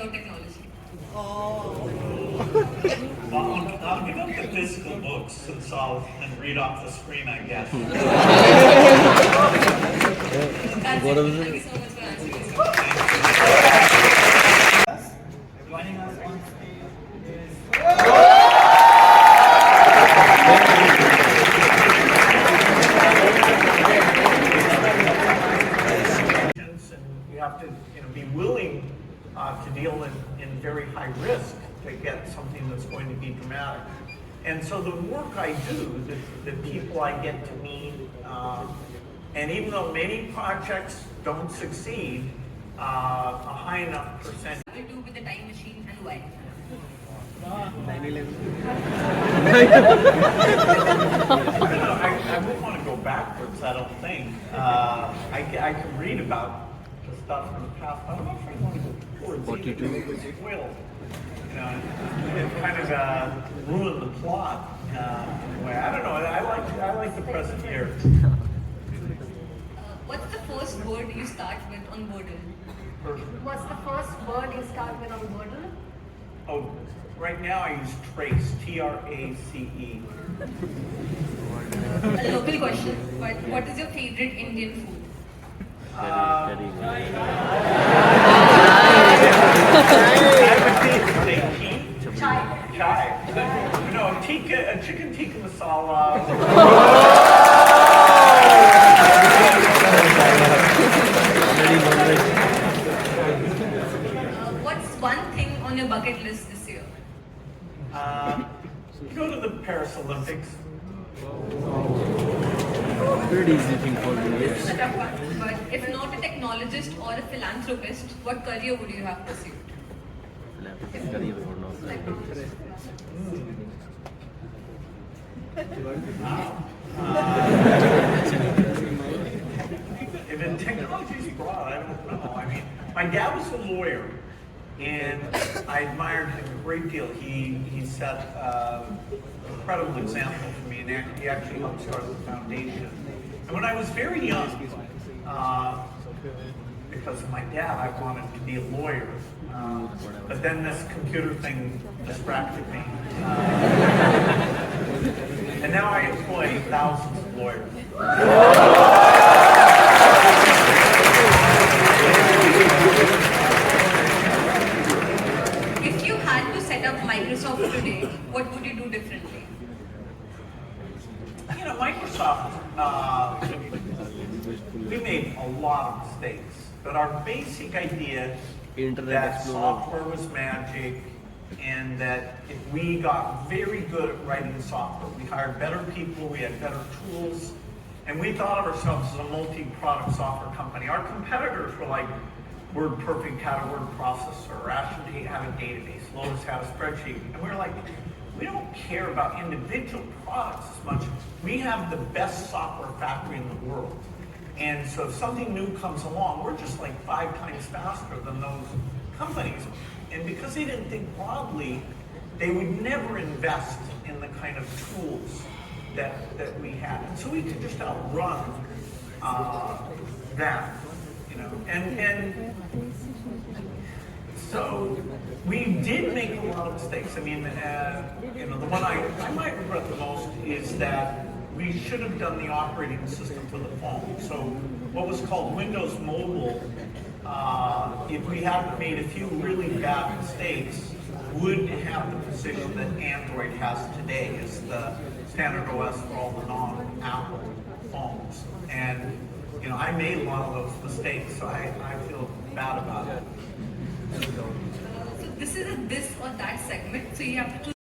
without technology? I'll give up the physical books and read off the screen, I guess. That's it. Thank you so much for answering this question. Joining us on stage is and you have to be willing to deal in very high risk to get something that's going to be dramatic. And so the work I do, the people I get to meet, and even though many projects don't succeed, a high enough percentage. What do you do with the time machine and why? 9/11. I wouldn't want to go backwards, I don't think. I can read about the stuff from the past, but I'm not sure I want to go forward. 42. It will. It kind of ruin the plot in a way. I don't know. I like the present here. What's the first word you start with on Wordle? What's the first word you start with on Wordle? Oh, right now I use trace. TRACE. A local question, but what is your favorite Indian food? Chai. No, chicken tikka masala. What's one thing on your bucket list this year? Go to the Paris Olympics. Pretty easy thing for me. This is a tough one, but if not a technologist or a philanthropist, what career would you have pursued? If technology is broad, I don't know. I mean, my dad was a lawyer, and I admired him a great deal. He set an incredible example for me, and he actually helped start the foundation. And when I was very young, because of my dad, I wanted to be a lawyer. But then this computer thing distracted me. And now I employ thousands of lawyers. If you had to set up Microsoft today, what would you do differently? Microsoft, we made a lot of mistakes, but our basic idea that software was magic, and that if we got very good at writing software, we hired better people, we had better tools, and we thought of ourselves as a multi-product software company. Our competitors were like WordPerfect had a word processor, Azure had a database, Lotus had a spreadsheet, and we were like, we don't care about individual products as much. We have the best software factory in the world. And so if something new comes along, we're just like 5 times faster than those companies. And because they didn't think broadly, they would never invest in the kind of tools that we had. And so we could just outrun that, And so we did make a lot of mistakes. I mean, the one I might regret the most is that we should have done the operating system for the phone. So what was called Windows Mobile, if we hadn't made a few really bad mistakes, would have the position that Android has today as the standard OS for all the non-Apple phones. And I made a lot of those mistakes, so I feel bad about it. So this is a this or that segment, so you have to